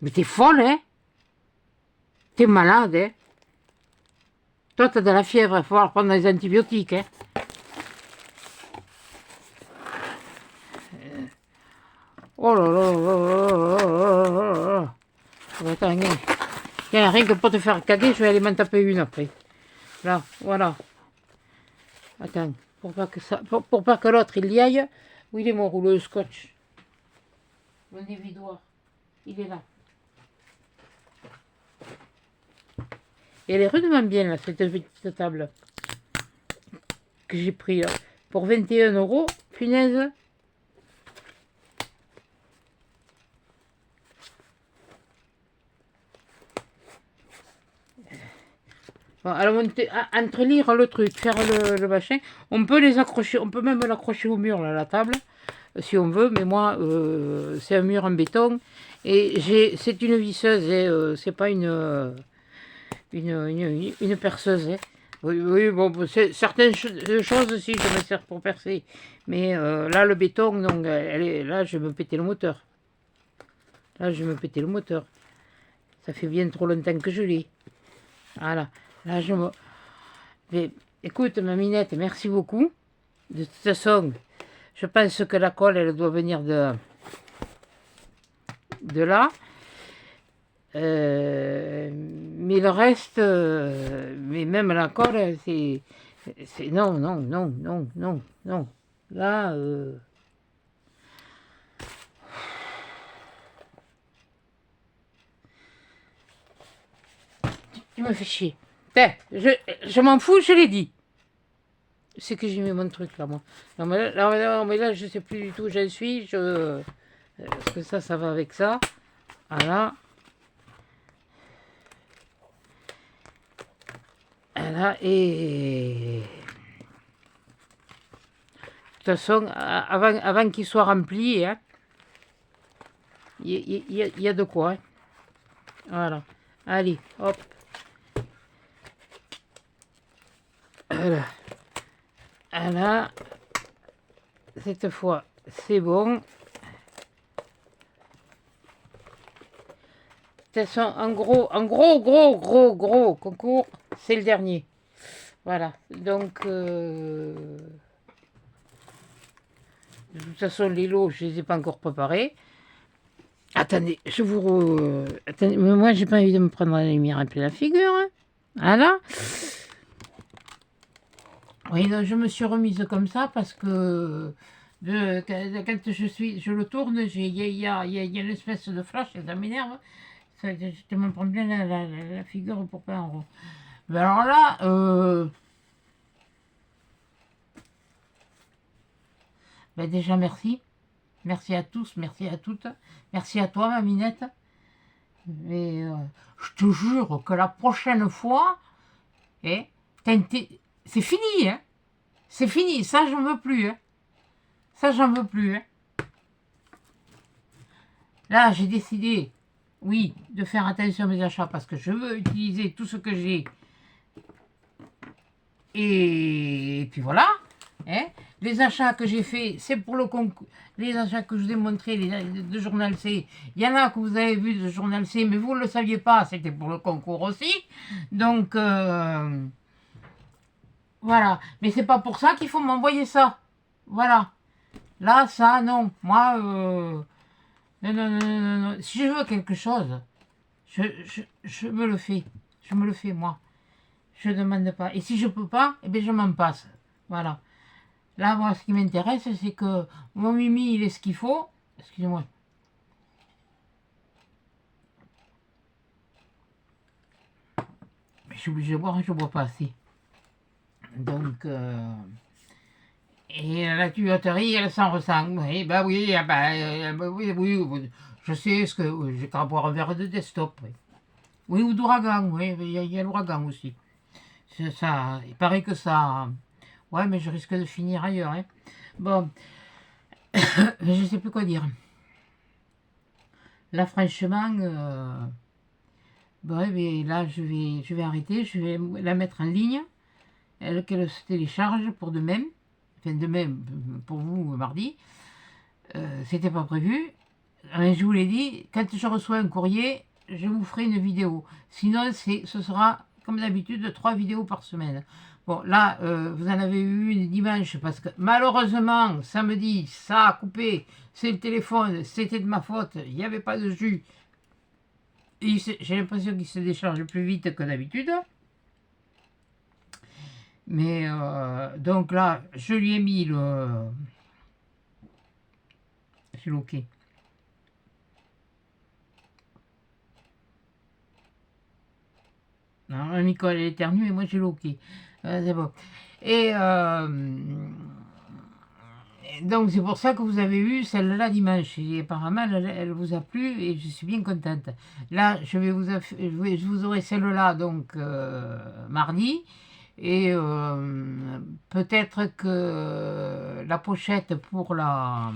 Mais t'es folle, hein? T'es malade, hein? Toi, t'as de la fièvre, il faut falloir prendre des antibiotiques, hein? Oh là là là là là là là. Attends, rien que pour te faire caguer, je vais aller m'en taper une après. Là, voilà. Attends, pour pas que l'autre il y aille. Où il est mon rouleau de scotch? Mon dévidoir. Il est là. Et elle est rudement bien là, cette petite table que j'ai pris là. Pour 21 €, punaise. Bon, alors, entre lire le truc, faire le machin, on peut les accrocher, on peut même l'accrocher au mur, là, la table, si on veut, mais moi, c'est un mur en béton, et c'est une visseuse, et c'est pas une perceuse. Hein. Oui, oui, bon, certaines choses, si, je me sers pour percer, mais là, le béton, donc, là, je vais me péter le moteur. Là, je vais me péter le moteur. Ça fait bien trop longtemps que je l'ai. Voilà. Là, je me... Mais, écoute, ma minette, merci beaucoup. De toute façon, je pense que la colle, elle doit venir de là. Mais le reste, mais même la colle, c'est non, non, non, non, non, non. Là, tu me fais chier. Je m'en fous, je l'ai dit. C'est que j'ai mis mon truc là, moi. Non, mais là, je sais plus du tout où j'en suis. Parce que ça va avec ça. Voilà. Voilà, et... De toute façon, avant qu'il soit rempli, hein, il y a de quoi. Hein. Voilà. Allez, hop. Voilà. Voilà. Cette fois, c'est bon. De toute façon, un gros concours, c'est le dernier. Voilà. Donc, de toute façon, les lots, je ne les ai pas encore préparés. Attendez, attendez, mais moi, j'ai pas envie de me prendre la lumière à plein la figure. Hein. Voilà. Oui, donc, je me suis remise comme ça parce que quand je le tourne, il y a une espèce de flash, ça m'énerve. Je me prends bien la figure pour pas en rond. Mais alors là, ben déjà merci. Merci à tous, merci à toutes. Merci à toi, ma minette. Mais je te jure que la prochaine fois, c'est fini, hein. C'est fini, ça j'en veux plus, hein. Ça j'en veux plus, hein. Là, j'ai décidé, oui, de faire attention à mes achats parce que je veux utiliser tout ce que j'ai. Et puis voilà. Hein. Les achats que j'ai faits, c'est pour le concours. Les achats que je vous ai montrés de Journal C, il y en a que vous avez vu de Journal C, mais vous ne le saviez pas, c'était pour le concours aussi. Donc, voilà. Mais c'est pas pour ça qu'il faut m'envoyer ça. Voilà. Là, ça, non. Moi, non, non, non, non, non. Si je veux quelque chose, je me le fais. Je me le fais, moi. Je ne demande pas. Et si je peux pas, eh bien, je m'en passe. Voilà. Là, moi, ce qui m'intéresse, c'est que mon Mimi, il est ce qu'il faut. Excusez-moi. Je suis obligé de boire, je ne bois pas assez. Donc, et la tuyauterie, elle s'en ressent. Oui, bah oui, oui, oui, je sais ce que j'ai qu'à boire un verre de desktop. Oui, oui ou d'ouragan, oui, il y a l'ouragan aussi. C'est ça, il paraît que ça... Ouais, mais je risque de finir ailleurs. Hein. Bon, je sais plus quoi dire. Là, franchement, ouais, mais là, je vais arrêter. Je vais la mettre en ligne. Qu'elle se télécharge pour demain. Enfin, demain, pour vous, mardi. C'était pas prévu. Je vous l'ai dit, quand je reçois un courrier, je vous ferai une vidéo. Sinon, ce sera, comme d'habitude, 3 vidéos par semaine. Bon, là, vous en avez eu une dimanche, parce que malheureusement, samedi, ça a coupé. C'est le téléphone, c'était de ma faute. Il n'y avait pas de jus. J'ai l'impression qu'il se décharge plus vite que d'habitude. Mais, donc là, je lui ai mis le... C'est OK. Alors, Nicole est éternue et moi j'ai OK. C'est bon. Et donc c'est pour ça que vous avez eu celle-là dimanche. Et apparemment elle vous a plu et je suis bien contente. Là je vous aurai celle-là donc mardi. Et peut-être que la pochette pour la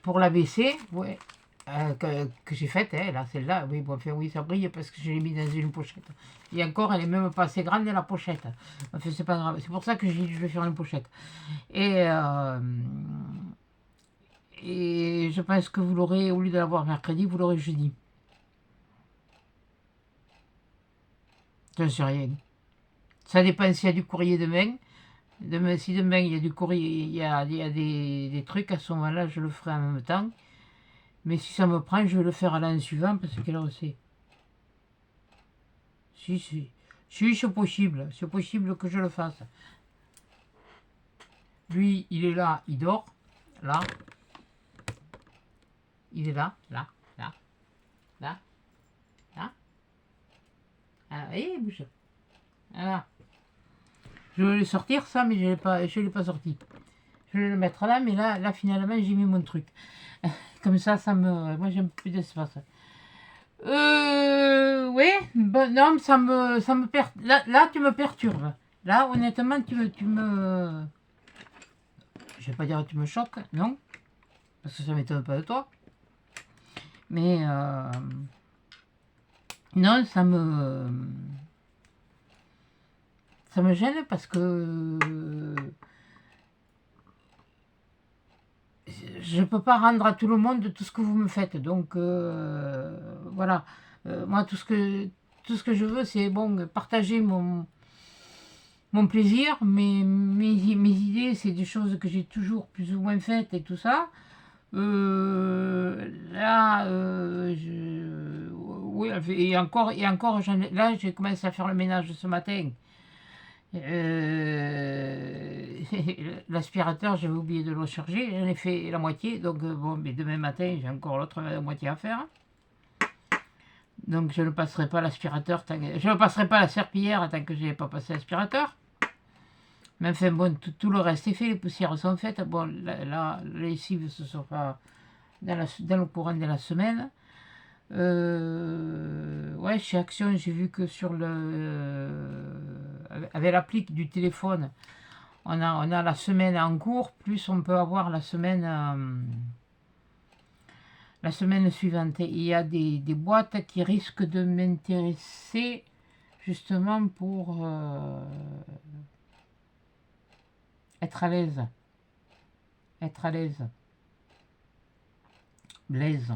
WC, ouais, que j'ai faite, hein, là, celle-là, oui, bon, enfin, oui, ça brille parce que je l'ai mis dans une pochette. Et encore, elle est même pas assez grande, la pochette. Enfin, c'est pas grave, c'est pour ça que j'ai dit je vais faire une pochette. Et je pense que vous l'aurez, au lieu de l'avoir mercredi, vous l'aurez jeudi. Je ne sais rien. Ça dépend s'il y a du courrier demain. Si demain il y a du courrier, il y a des trucs, à ce moment-là, je le ferai en même temps. Mais si ça me prend, je vais le faire à l'an suivant parce qu'elle heure c'est. Si, c'est possible. C'est possible que je le fasse. Lui, il est là, il dort. Là. Il est là, là, là, là, là. Ah, voyez, il bouge. Voilà. Je vais le sortir, ça, mais je ne l'ai pas sorti. Je vais le mettre là, mais là finalement, j'ai mis mon truc. Comme ça, moi, j'ai un peu plus d'espace. Oui, bon, non, ça me là, tu me perturbes. Là, honnêtement, tu me... Je vais pas dire que tu me choques, non. Parce que ça m'étonne pas de toi. Mais, non, ça me gêne parce que je peux pas rendre à tout le monde tout ce que vous me faites. Donc, voilà. Moi, tout ce que je veux, c'est bon, partager mon plaisir, mes idées, c'est des choses que j'ai toujours plus ou moins faites et tout ça. Là, oui, et encore, là, j'ai commencé à faire le ménage ce matin. L'aspirateur, j'avais oublié de le recharger, j'en ai fait la moitié, donc bon, mais demain matin, j'ai encore l'autre moitié à faire. Donc je ne passerai pas l'aspirateur, je ne passerai pas la serpillière tant que je n'ai pas passé l'aspirateur. Mais enfin bon, tout le reste est fait, les poussières sont faites. Bon, la lessive se sera dans le courant de la semaine. Ouais, chez Action, j'ai vu que avec l'appli du téléphone, on a la semaine en cours, plus on peut avoir la semaine suivante. Et il y a des boîtes qui risquent de m'intéresser justement pour être à l'aise. Blaise.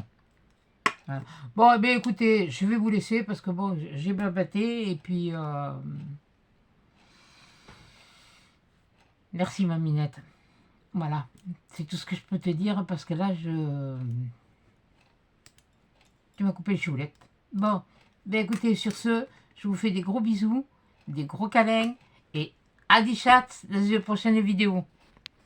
Voilà. Bon, eh bien écoutez, je vais vous laisser parce que bon, j'ai blablaté et puis merci ma minette. Voilà, c'est tout ce que je peux te dire parce que là, tu m'as coupé le choulette. Bon, ben écoutez, sur ce, je vous fais des gros bisous, des gros câlins et à des chats dans une prochaine vidéo.